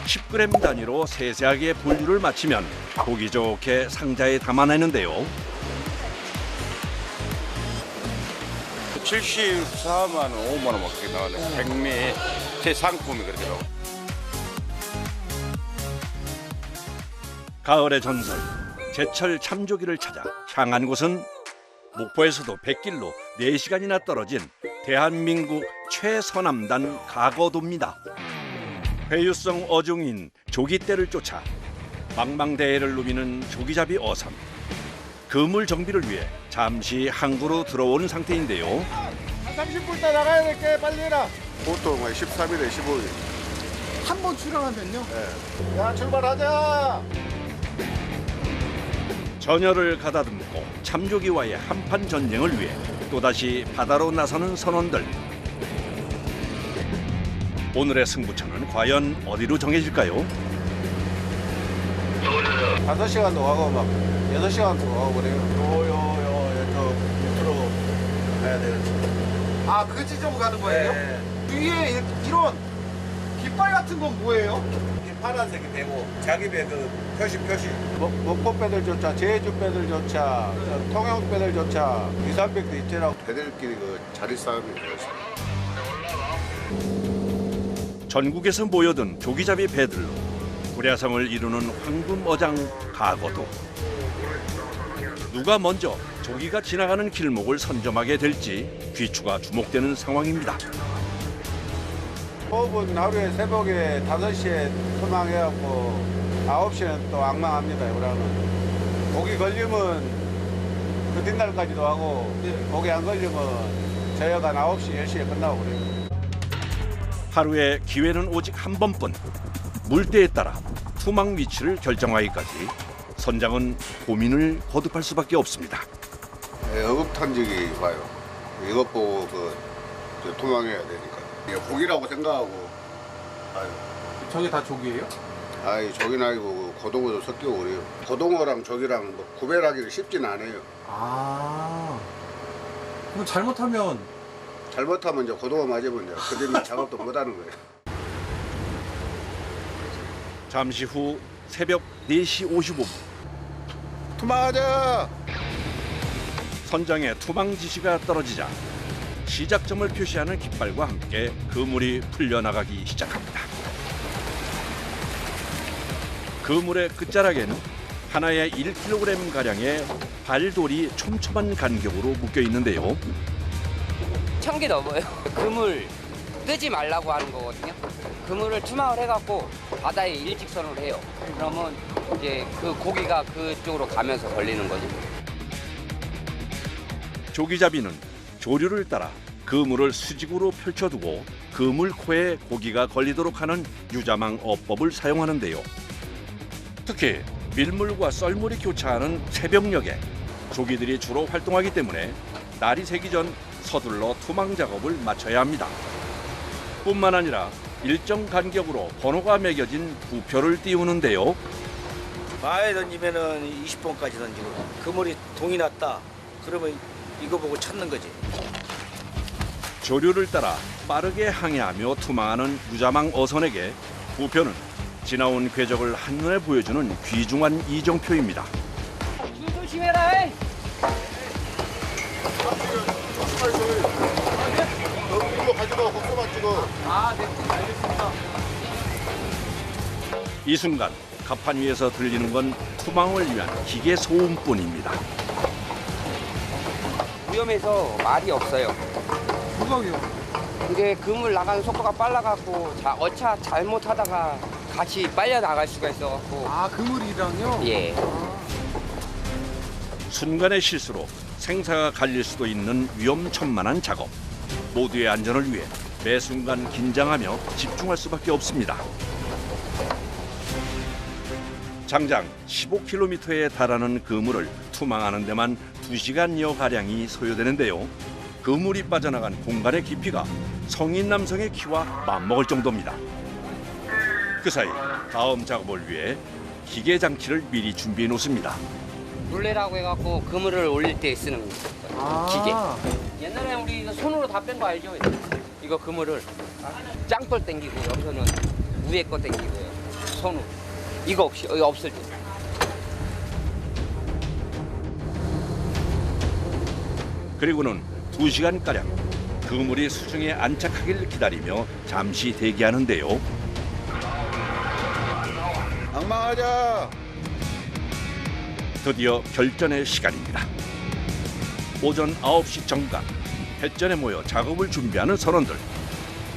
10g 단위로 세세하게 분류를 마치면 보기 좋게 상자에 담아내는데요. 74만 원, 5만 원 그렇게 나가네. 백미 제 상품이 그렇게 나와. 가을의 전설, 제철 참조기를 찾아 향한 곳은 목포에서도 백길로 4시간이나 떨어진 대한민국 최서남단 가거도입니다. 회유성 어종인 조기떼를 쫓아 망망대해를 누비는 조기잡이 어선. 그물 정비를 위해 잠시 항구로 들어오는 상태인데요. 30분 있다 나가야 될게 빨리 해라. 보통 13일에 15일. 한 번 출항하면요? 네. 야 출발하자. 전열을 가다듬고 참조기와의 한판 전쟁을 위해 또다시 바다로 나서는 선원들. 오늘의 승부처는 과연 어디로 정해질까요? 5시간도 가고 막 6시간도 가고 그래요. 저 밑으로 가야 되는데. 아 그 지점 가는 거예요? 네. 위에 이런 깃발 같은 건 뭐예요? 파란색이 배고 자기 배 그 표시 목포 배들조차 제주 배들조차 통영 배들조차 이산백도 있더라고. 배들끼리 그 자리 싸움이 되었어요. 전국에서 모여든 조기잡이 배들로 구례성을 이루는 황금어장 가거도. 누가 먼저 조기가 지나가는 길목을 선점하게 될지 귀추가 주목되는 상황입니다. 호흡은 하루에 새벽에 5시에 투망해갖고 9시는 또 앙망합니다. 여기는 고기 걸리면 그 뒷날까지도 하고 고기 안 걸리면 저녁 한 9시, 10시에 끝나고 그래요. 하루에 기회는 오직 한 번뿐. 물때에 따라 투망 위치를 결정하기까지 선장은 고민을 거듭할 수밖에 없습니다. 어급탄직이 봐요. 이것 보고 도망해야 되니까. 이게 고기라고 생각하고. 아유. 저게 다 조기예요? 아이 조기는 아니고 고등어도 섞이고 그래요. 고등어랑 조기랑 뭐 구별하기는 쉽진 않아요. 아. 그럼 잘못하면 잘못하면 이제 고등어 맞으면 이제 그들은 작업도 못하는 거예요. 잠시 후 새벽 4시 55분. 투망하자. 선장의 투망 지시가 떨어지자 시작점을 표시하는 깃발과 함께 그물이 풀려나가기 시작합니다. 그물의 끝자락에는 하나의 1kg가량의 발돌이 촘촘한 간격으로 묶여 있는데요. 1000개 넘어요. 그물 뜨지 말라고 하는 거거든요. 그물을 투망을 해갖고 바다에 일직선으로 해요. 그러면 이제 그 고기가 그쪽으로 가면서 걸리는 거죠. 조기잡이는 조류를 따라 그물을 수직으로 펼쳐두고 그물 코에 고기가 걸리도록 하는 유자망 어법을 사용하는데요. 특히 밀물과 썰물이 교차하는 새벽녘에 조기들이 주로 활동하기 때문에 날이 새기 전 서둘러 투망 작업을 마쳐야 합니다. 뿐만 아니라 일정 간격으로 번호가 매겨진 부표를 띄우는데요. 마에 던지면은 20번까지 던지고 그물이 동이 났다 그러면 이거 보고 찾는 거지. 조류를 따라 빠르게 항해하며 투망하는 유자망 어선에게 부표는 지나온 궤적을 한눈에 보여주는 귀중한 이정표입니다. 줄 조심해라. 이거 가지고 고소만 찍어. 아, 네, 알겠습니다. 이 순간 갑판 위에서 들리는 건 투망을 위한 기계 소음뿐입니다. 위험해서 말이 없어요. 뭐가 위험? 이게 그물 나가는 속도가 빨라갖고 어차 잘못하다가 같이 빨려 나갈 수가 있어갖고. 아 그물이랑요? 예. 순간의 실수로 생사가 갈릴 수도 있는 위험천만한 작업. 모두의 안전을 위해 매 순간 긴장하며 집중할 수밖에 없습니다. 장장 15km에 달하는 그물을 투망하는 데만 2시간여가량이 소요되는데요. 그물이 빠져나간 공간의 깊이가 성인 남성의 키와 맞먹을 정도입니다. 그 사이 다음 작업을 위해 기계 장치를 미리 준비해 놓습니다. 룰레라고 해갖고 그물을 올릴 때 쓰는 기계. 옛날에 우리 이거 손으로 다 뺀 거 알죠? 이거 그물을 짱돌 땡기고 여기서는 위에 거 땡기고요. 손으로. 이거 없을 때. 그리고는 2시간가량 그물이 수중에 안착하길 기다리며 잠시 대기하는데요. 낭망하자. 드디어 결전의 시간입니다. 오전 9시 정각 햇전에 모여 작업을 준비하는 선원들.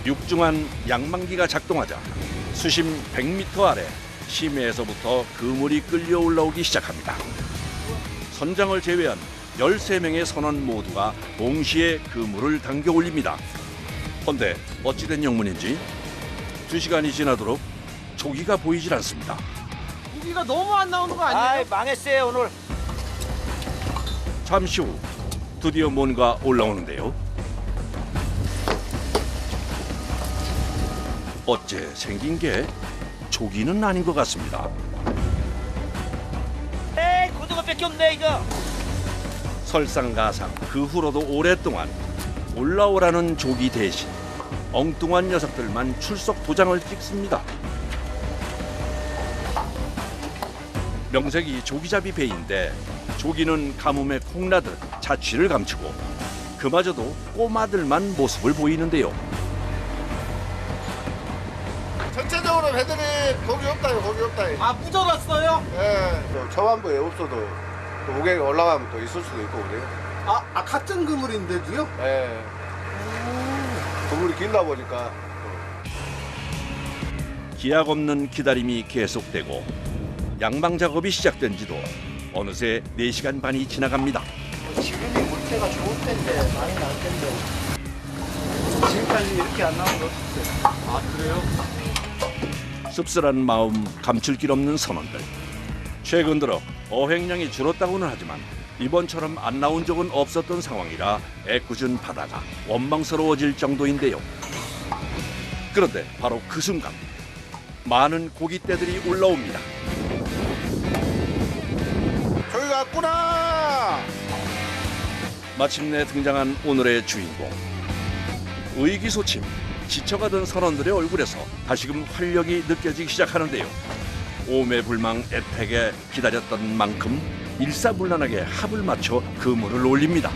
육중한 양망기가 작동하자 수심 100m 아래 심해에서부터 그물이 끌려 올라오기 시작합니다. 선장을 제외한 13명의 선원 모두가 동시에 그물을 당겨 올립니다. 헌데 어찌된 영문인지 2시간이 지나도록 조기가 보이질 않습니다. 고기가 너무 안 나오는 거 아니에요? 아이 망했어요 오늘. 잠시 후 드디어 뭔가 올라오는데요. 어째 생긴 게 조기는 아닌 것 같습니다. 에이 고등어밖에 없네 이거. 설상가상 그 후로도 오랫동안 올라오라는 조기 대신 엉뚱한 녀석들만 출석 도장을 찍습니다. 명색이 조기잡이 배인데 조기는 가뭄에 콩나듯 자취를 감추고 그마저도 꼬마들만 모습을 보이는데요. 전체적으로 배들이 고기 없다요, 고기 없다요. 아 무절었어요? 예. 초반부에 없어도 또 무게가 올라가면 또 있을 수도 있고 그래요. 아 같은 그물인데도요? 예. 그물이 길다 보니까 기약 없는 기다림이 계속되고 양망 작업이 시작된 지도 어느새 4시간 반이 지나갑니다. 지금이 물때가 좋을 텐데 많이 날 텐데 지금까지 이렇게 안 나온 거 없었어요. 아 그래요? 씁쓸한 마음 감출 길 없는 선원들. 최근 들어 어획량이 줄었다고는 하지만 이번처럼 안 나온 적은 없었던 상황이라 애꿎은 바다가 원망스러워질 정도인데요. 그런데 바로 그 순간 많은 고깃대들이 올라옵니다. 저기 갔구나. 마침내 등장한 오늘의 주인공. 의기소침, 지쳐가던 선원들의 얼굴에서 다시금 활력이 느껴지기 시작하는데요. 오매불망 애택에 기다렸던 만큼 일사불란하게 합을 맞춰 그물을 올립니다.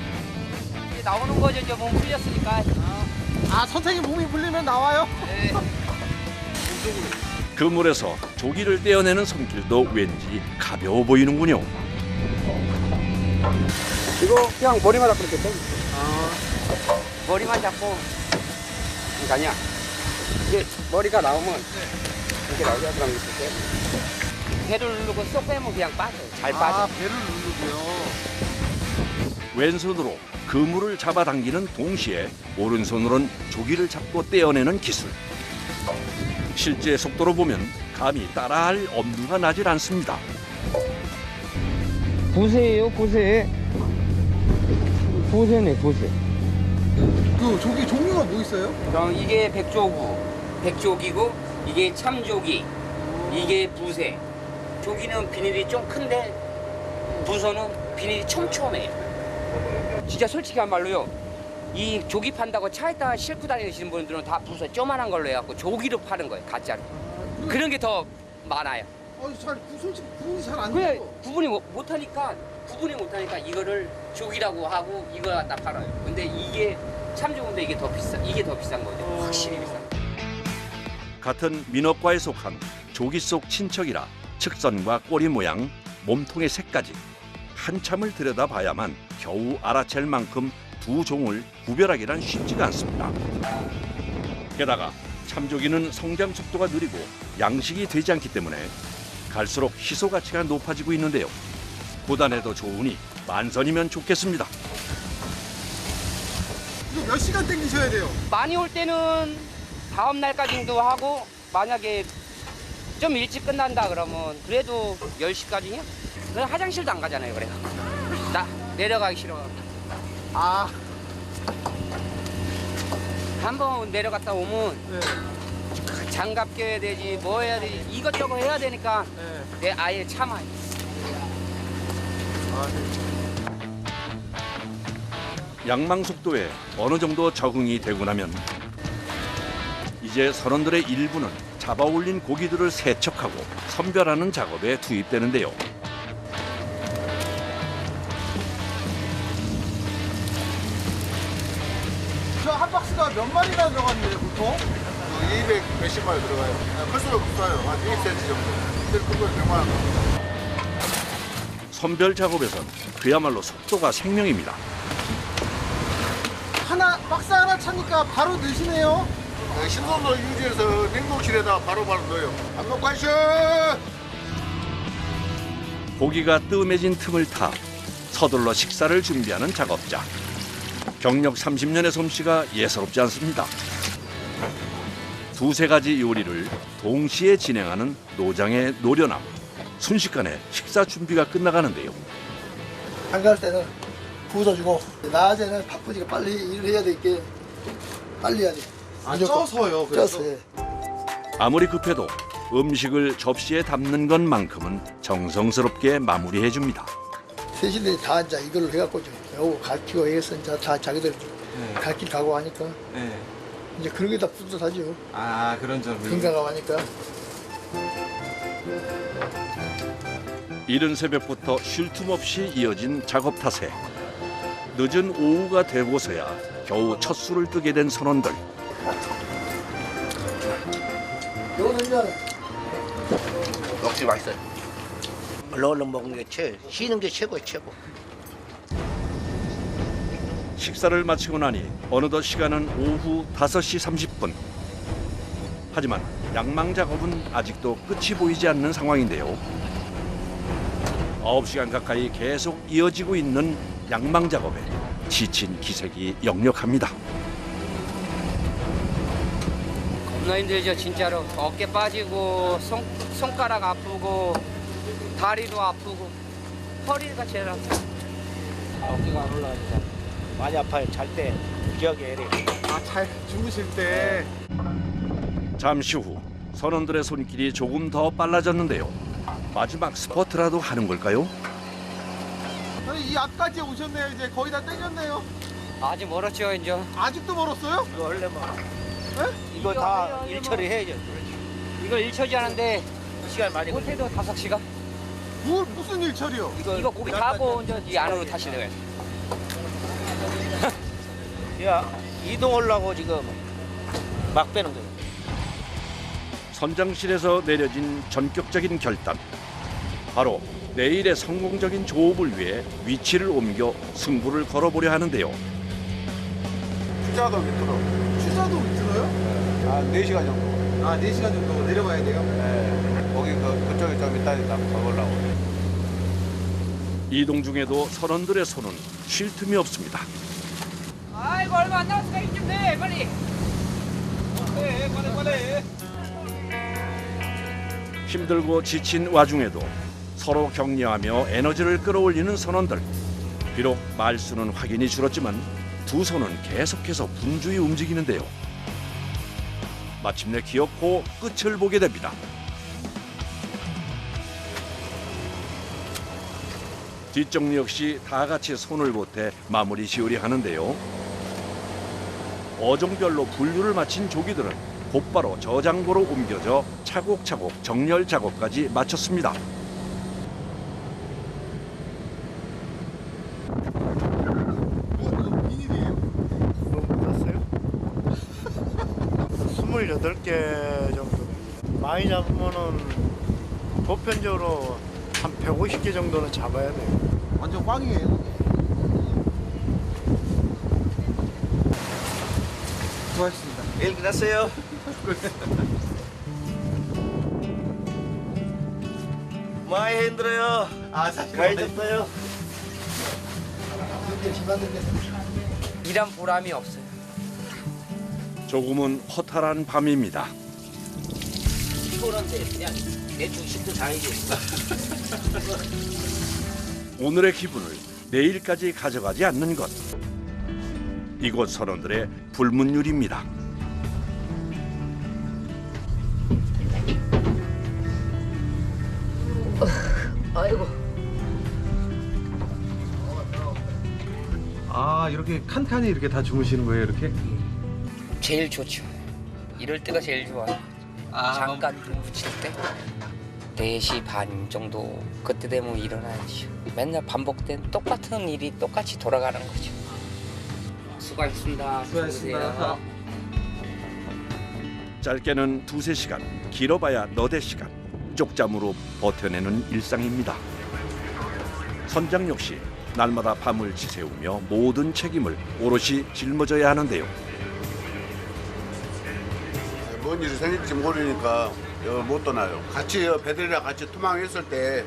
이제 나오는 거죠. 이제 몸 풀렸으니까. 아 선생님 몸이 불리면 나와요? 네. 그물에서 조기를 떼어내는 손길도 왠지 가벼워 보이는군요. 이거 그냥 머리만 잡고 이렇게 떼면 돼. 머리만 잡고 아니야. 이게 머리가 나오면 이렇게 나오죠. 그럼 이렇게 떼. 배를 누르고 쏙 빼면 그냥 빠져요. 잘 빠져. 아 배를 누르고요. 왼손으로 그물을 잡아당기는 동시에 오른손으로는 조기를 잡고 떼어내는 기술. 실제 속도로 보면 감히 따라할 엄두가 나질 않습니다. 보세요, 보세. 보세네, 보세. 그 조기 종류가 뭐 있어요? 그럼 이게 백조기고 이게 참조기, 이게 부세. 조기는 비닐이 좀 큰데 부서는 비닐이 촘촘해요. 진짜 솔직한 말로요. 이 조기 판다고 차에다가 싣고 다니시는 분들은 다 부서 쪼만한 걸로 해갖고 조기로 파는 거예요, 가짜로. 그런 게 더 많아요. 잘 솔직히 구분이 잘 안 그래 돼요. 구분이 못하니까 이거를 조기라고 하고 이거 갖다 팔아요. 근데 이게 참조인데 이게 더 비싼 거죠. 확실히 비싼 거. 같은 민어과에 속한 조기 속 친척이라 측선과 꼬리 모양, 몸통의 색까지 한참을 들여다봐야만 겨우 알아챌 만큼 두 종을 구별하기란 쉽지가 않습니다. 게다가 참조기는 성장 속도가 느리고 양식이 되지 않기 때문에 갈수록 희소 가치가 높아지고 있는데요. 고단해도 좋으니 만선이면 좋겠습니다. 이거 몇 시간 땡기셔야 돼요? 많이 올 때는 다음 날까지도 하고 만약에 좀 일찍 끝난다 그러면 그래도 10시까지요? 그럼 화장실도 안 가잖아요. 그래. 나 내려가기 싫어. 아 한번 내려갔다 오면 네. 장갑 껴야 되지 뭐 해야 되지 이것저것 해야 되니까 네. 내 아예 참아요. 아, 네. 양망 속도에 어느 정도 적응이 되고 나면 이제 선원들의 일부는 잡아 올린 고기들을 세척하고 선별하는 작업에 투입되는데요. 저 한 박스가 몇 마리나 들어갔는데 보통? 200 몇십 마리 들어가요. 클수록 비싸요. 한 2cm 정도. 제일 큰 건 100만 원. 선별 작업에선 그야말로 속도가 생명입니다. 박스 하나 차니까 바로 넣으시네요. 신선도 유지해서 냉동실에다 바로바로 넣어요. 한번 관심! 고기가 뜸해진 틈을 타 서둘러 식사를 준비하는 작업자. 경력 30년의 솜씨가 예사롭지 않습니다. 두세 가지 요리를 동시에 진행하는 노장의 노련함. 순식간에 식사 준비가 끝나가는데요. 한가할 때는 부숴주고 낮에는 바쁘니까 빨리 일을 해야 되니까 빨리 해야 돼. 쪄서요. 쪄서 예. 아무리 급해도 음식을 접시에 담는 것만큼은 정성스럽게 마무리해 줍니다. 세신들이 다 이제 이걸로 해갖고 요거 가르치고 해서 이제 다 자기들 갈 길 가고 하니까 네. 이제 그런 게 다 뿌듯하죠. 아, 그런 점이. 건강하고 하니까. 이른 새벽부터 쉴 틈 없이 이어진 작업 탓에 늦은 오후가 되고서야 겨우 첫 술을 뜨게 된 선원들. 요거는 이제 역시 맛있어요. 얼른 먹는 게 쉬는 게 최고예요, 최고. 식사를 마치고 나니 어느덧 시간은 오후 5시 30분. 하지만 양망 작업은 아직도 끝이 보이지 않는 상황인데요. 9시간 가까이 계속 이어지고 있는 양망 작업에 지친 기색이 역력합니다. 겁나 힘들죠, 진짜로. 어깨 빠지고 손가락 아프고 다리도 아프고 허리가 제일 아프고 어깨가 안 올라가니까 많이 아파요. 잘 때 기억이 애래. 잘 주무실 때. 잠시 후 선원들의 손길이 조금 더 빨라졌는데요. 마지막 스퍼트라도 하는 걸까요? 아니, 이 앞까지 오셨네요. 이제 거의 다 땡겼네요. 아직 멀었죠, 이제. 아직도 멀었어요? 이거 원래만. 네? 이거 다 일 처리해야죠. 이걸 일처리 하는데 시간 많이 걸려. 못해도 5시간? 무슨 일 처리요? 이거 고기 다 하고 이제 이 안으로 다시 내가요. 야, 이동하려고 지금 막 빼는 거예요. 선장실에서 내려진 전격적인 결단. 바로 내일의 성공적인 조업을 위해 위치를 옮겨 승부를 걸어보려 하는데요. 추자도 밑으로 추자도 밑으로요? 한 4시간 정도. 아, 4시간 정도 내려가야 돼요? 네. 거기 그쪽에 좀 있다니까 한번 가보려고. 이동 중에도 선원들의 손은 쉴 틈이 없습니다. 아이고, 얼마 안 남았으니까 힘좀 내, 빨리. 빨리. 힘들고 지친 와중에도 서로 격려하며 에너지를 끌어올리는 선원들. 비록 말수는 확연히 줄었지만 두 손은 계속해서 분주히 움직이는데요. 마침내 기어코 끝을 보게 됩니다. 뒷정리 역시 다 같이 손을 보태 마무리 지으려 하는데요. 어종별로 분류를 마친 조기들은 곧바로 저장고로 옮겨져 차곡차곡 정렬 작업까지 마쳤습니다. 비닐이에요? 28개 정도. 많이 잡으면은 보편적으로 한 150개 정도는 잡아야 돼요. 완전 꽝이에요. 수고하셨습니다. 일 끝났어요. 많이 힘들어요. 아, 사실 많이 졌어요. 일한 보람이 없어요. 조금은 허탈한 밤입니다. 피곤한데 그냥 대충 힘도 다니지. 오늘의 기분을 내일까지 가져가지 않는 것. 이곳 선원들의 불문율입니다. 아이고. 아, 이렇게 칸칸이 이렇게 다 주무시는 거예요, 이렇게? 제일 좋죠. 이럴 때가 제일 좋아요. 잠깐 붙일 때 4시 반 정도 그때 되면 일어나야죠. 맨날 반복된 똑같은 일이 똑같이 돌아가는 거죠. 수고하셨습니다. 수고하셨습니다. 짧게는 2~3시간, 길어봐야 너댓 시간 쪽잠으로 버텨내는 일상입니다. 선장 역시 날마다 밤을 지새우며 모든 책임을 오롯이 짊어져야 하는데요. 뭔 일이 생길지 모르니까 여기 못 떠나요. 같이 배들이랑 같이 투망했을 때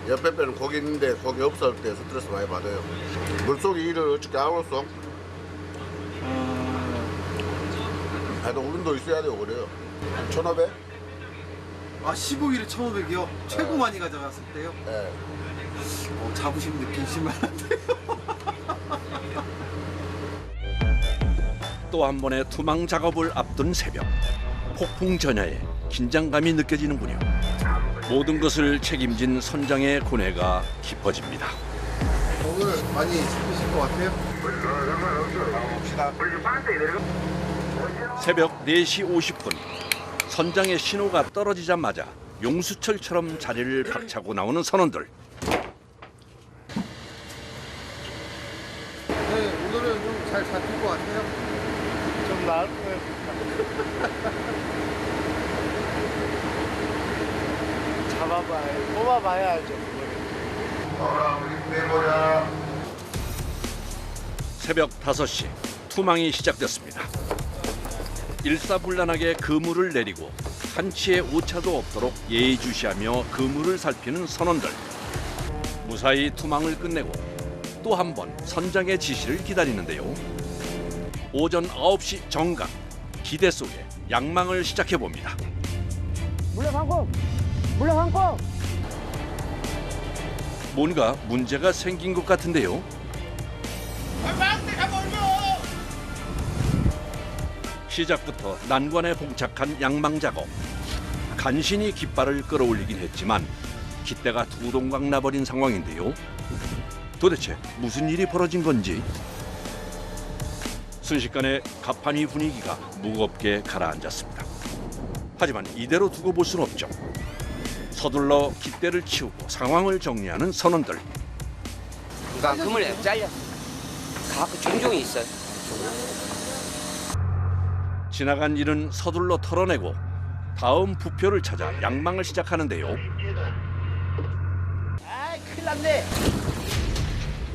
옆에 배는 거기 있는데 거기 없을 때 스트레스 많이 받아요. 물속에 일을 어떻게 하고 있어? 배도 운도 있어야 되고 그래요. 1,500? 아 15일에 1,500이요? 최고 많이 가져갔을 때요? 네. 자부심 느끼실 만한데요? 또 한 번의 투망 작업을 앞둔 새벽. 폭풍 전야에 긴장감이 느껴지는군요. 모든 것을 책임진 선장의 고뇌가 깊어집니다. 오늘 많이 힘드실 것 같아요? 새벽 4시 50분 선장의 신호가 떨어지자마자 용수철처럼 자리를 박차고 나오는 선원들. 네, 오늘은 좀 잘 잡힐 것 같아요? 좀 나을 거예요. 뽑아봐야 알죠. 새벽 5시 투망이 시작됐습니다. 일사불란하게 그물을 내리고 한치의 오차도 없도록 예의주시하며 그물을 살피는 선원들. 무사히 투망을 끝내고 또 한 번 선장의 지시를 기다리는데요. 오전 9시 정각, 기대 속에 양망을 시작해봅니다. 뭔가 문제가 생긴 것 같은데요. 시작부터 난관에 봉착한 양망 작업. 간신히 깃발을 끌어올리긴 했지만 깃대가 두 동강 나버린 상황인데요. 도대체 무슨 일이 벌어진 건지. 순식간에 갑판이 분위기가 무겁게 가라앉았습니다. 하지만 이대로 두고 볼 수는 없죠. 서둘러 깃대를 치우고 상황을 정리하는 선원들. 그러니까 그물에 잘려. 가끔 종종이 있어요. 지나간 일은 서둘러 털어내고 다음 부표를 찾아 양망을 시작하는데요. 아이 큰일 났네.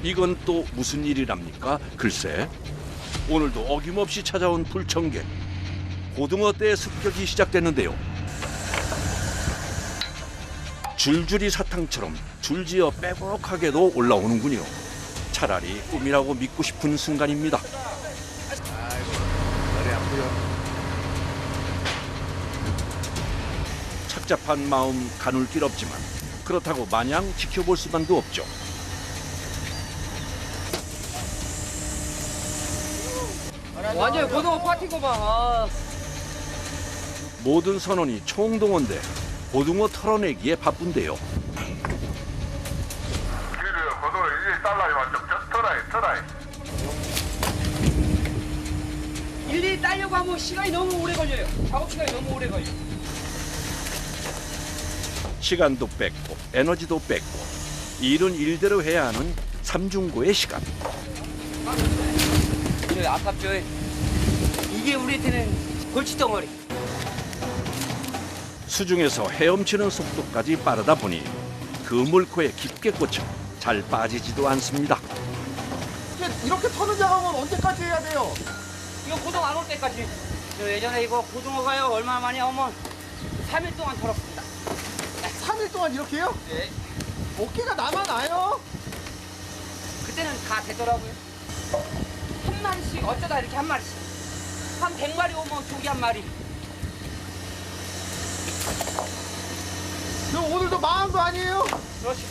이건 또 무슨 일이랍니까? 글쎄, 오늘도 어김없이 찾아온 불청객. 고등어 떼의 습격이 시작됐는데요. 줄줄이 사탕처럼 줄지어 빼곡하게도 올라오는군요. 차라리 꿈이라고 믿고 싶은 순간입니다. 착잡한 마음 가눌 길 없지만 그렇다고 마냥 지켜볼 수만도 없죠. 완전 고등어 파티고 봐. 모든 선원이 총동원돼 고등어 털어내기에 바쁜데요. 일일이 따려고 하면 시간이 너무 오래 걸려요. 작업 시간이 너무 오래 걸려. 시간도 뺏고 에너지도 뺏고 일은 일대로 해야 하는 삼중고의 시간. 아깝죠. 이게 우리한테는 골칫덩어리. 수중에서 헤엄치는 속도까지 빠르다 보니 그물코에 깊게 꽂혀 잘 빠지지도 않습니다. 이렇게 터는 작업은 언제까지 해야 돼요? 이거 고등어 안 올 때까지. 저 예전에 이거 고등어가요 얼마 만에 오면 3일 동안 털었습니다. 3일 동안 이렇게요? 네. 어깨가 남아나요? 그때는 다 되더라고요. 한 마리씩 어쩌다 이렇게 한 마리씩. 한 100마리 오면 조기 한 마리. 그럼 오늘도 망한 거 아니에요? 그렇지.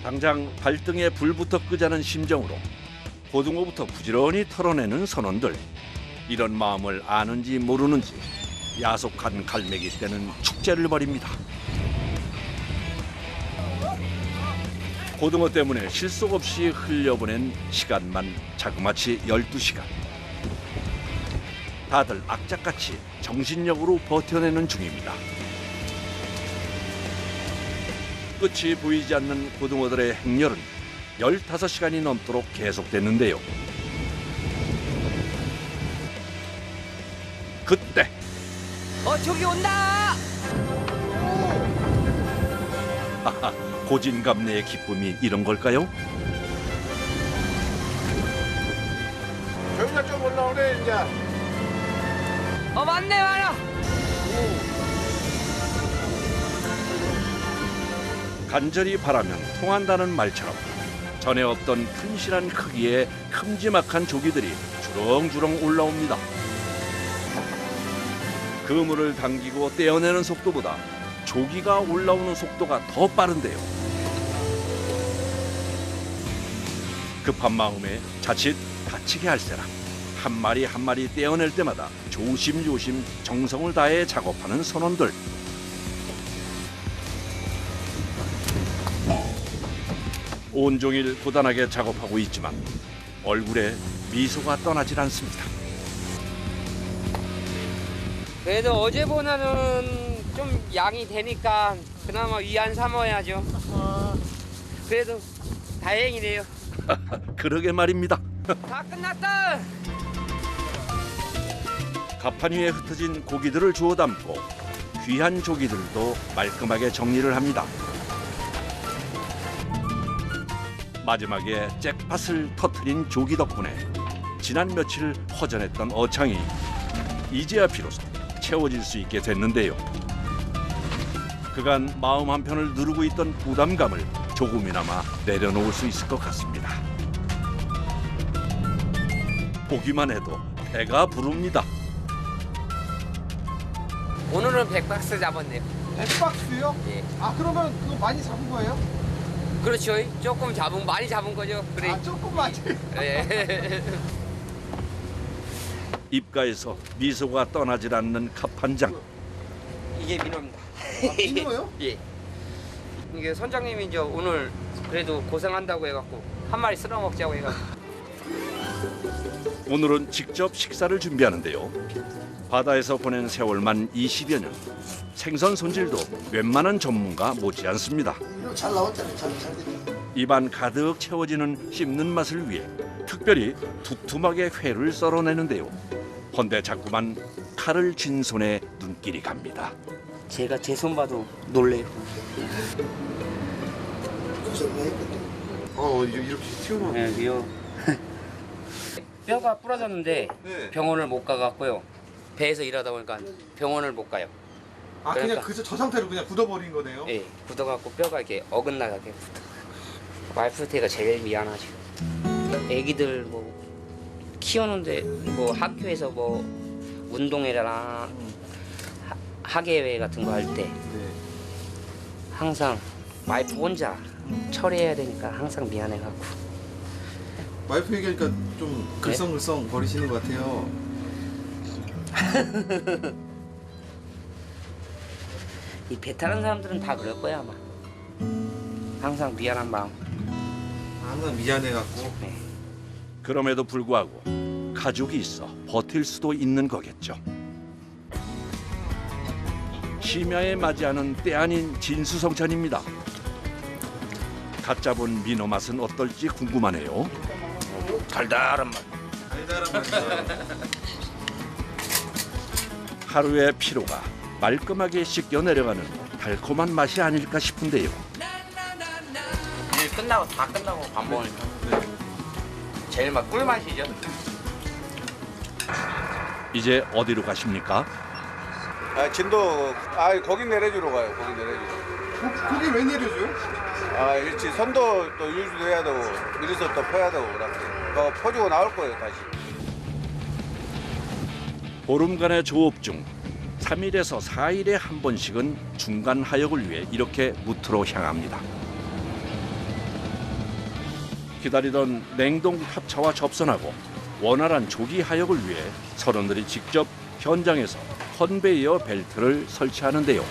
당장 발등에 불부터 끄자는 심정으로 고등어부터 부지런히 털어내는 선원들. 이런 마음을 아는지 모르는지 야속한 갈매기 떼는 축제를 벌입니다. 고등어 때문에 실속 없이 흘려보낸 시간만 자그마치 12시간. 다들 악착같이 정신력으로 버텨내는 중입니다. 끝이 보이지 않는 고등어들의 행렬은 15시간이 넘도록 계속됐는데요. 그때 저기 온다! 하하, 고진감래의 기쁨이 이런 걸까요? 저희가 좀 올라오네 이제. 맞네, 많아! 간절히 바라면 통한다는 말처럼 전에 없던 튼실한 크기의 큼지막한 조기들이 주렁주렁 올라옵니다. 그물을 당기고 떼어내는 속도보다 조기가 올라오는 속도가 더 빠른데요. 급한 마음에 자칫 다치게 할세라 한 마리 한 마리 떼어낼 때마다 조심조심 정성을 다해 작업하는 선원들. 온종일 고단하게 작업하고 있지만 얼굴에 미소가 떠나질 않습니다. 그래도 어제보다는 좀 양이 되니까 그나마 위안 삼아야죠. 그래도 다행이네요. 그러게 말입니다. 다 끝났다! 가판 위에 흩어진 고기들을 주워 담고 귀한 조기들도 말끔하게 정리를 합니다. 마지막에 잭팟을 터트린 조기 덕분에 지난 며칠 허전했던 어창이 이제야 비로소 채워질 수 있게 됐는데요. 그간 마음 한편을 누르고 있던 부담감을 조금이나마 내려놓을 수 있을 것 같습니다. 보기만 해도 배가 부릅니다. 오늘은 100박스 잡았네요. 100박스요? 예. 그러면 그거 많이 잡은 거예요? 그렇죠. 조금 많이 잡은 거죠. 그래. 조금만. 예. 입가에서 미소가 떠나질 않는 갑판장. 이게 민어입니다. 민어요? 예. 이게 선장님이 이제 오늘 그래도 고생한다고 해갖고 한 마리 쓸어 먹자고 해갖고. 오늘은 직접 식사를 준비하는데요. 바다에서 보낸 세월만 20여 년. 생선 손질도 웬만한 전문가 못지않습니다. 이거 잘 나왔잖아요. 잘 됐죠. 입안 가득 채워지는 씹는 맛을 위해 특별히 두툼하게 회를 썰어내는데요. 헌데 자꾸만 칼을 쥔 손에 눈길이 갑니다. 제가 제 손 봐도 놀래요. 고생 많이 했거든요. 이렇게 튀어나와. 네, 미요. 뼈가 부러졌는데 네. 병원을 못 가갖고요. 배에서 일하다 보니까 병원을 못 가요. 그냥 저 상태로 그냥 굳어버린 거네요? 예, 굳어갖고 뼈가 이렇게 어긋나게 굳어. 와이프한테가 제일 미안하죠. 애기들 뭐 키우는데 뭐 학교에서 뭐 운동회나 학예회 같은 거 할 때 네. 항상 와이프 혼자 처리해야 되니까 항상 미안해갖고. 와이프 얘기하니까 좀 글썽글썽 거리시는 것 같아요. 이 배 타는 사람들은 다 그럴 거야 아마. 항상 미안한 마음. 항상 미안해갖고. 네. 그럼에도 불구하고 가족이 있어 버틸 수도 있는 거겠죠. 심야에 맞이하는 때 아닌 진수성찬입니다. 갓 잡은 민어 맛은 어떨지 궁금하네요. 달달한 맛. 달달한 맛이요. 하루의 피로가 말끔하게 씻겨 내려가는 달콤한 맛이 아닐까 싶은데요. 일 끝나고 다 끝나고 밥 먹으니까 제일 막 꿀맛이죠. 이제 어디로 가십니까? 진도 거기 내려주러 가요. 거기 내려주러. 거기 왜 내려줘요? 일찍 선도 또 유지해야 되고 미리서 또 퍼야 되고 그래. 퍼주고 나올 거예요 다시. 보름간의 조업 중 3일에서 4일에 한 번씩은 중간 하역을 위해 이렇게 무트로 향합니다. 기다리던 냉동 합차와 접선하고 원활한 조기 하역을 위해 선원들이 직접 현장에서 컨베이어 벨트를 설치하는데요.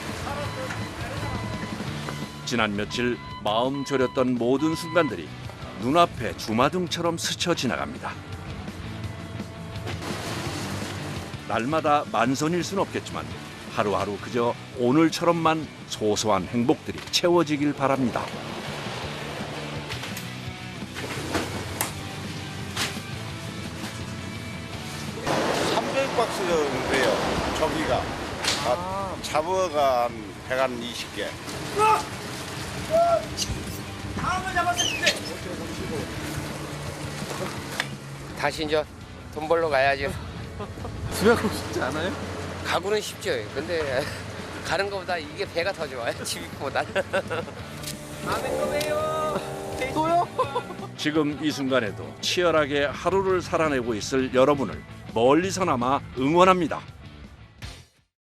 지난 며칠 마음 졸였던 모든 순간들이 눈앞에 주마등처럼 스쳐 지나갑니다. 날마다 만선일 수는 없겠지만 하루하루 그저 오늘처럼만 소소한 행복들이 채워지길 바랍니다. 박스 정도 돼요. 저기가 잡어가 한 120개. 다시 이제 돈 벌러 가야죠. 집에 가고 싶지 않아요? 가고는 쉽죠. 근데 가는 것보다 이게 배가 더 좋아요. 집보다. 다음에 또 봬요. 또요? 지금 이 순간에도 치열하게 하루를 살아내고 있을 여러분을 멀리서나마 응원합니다.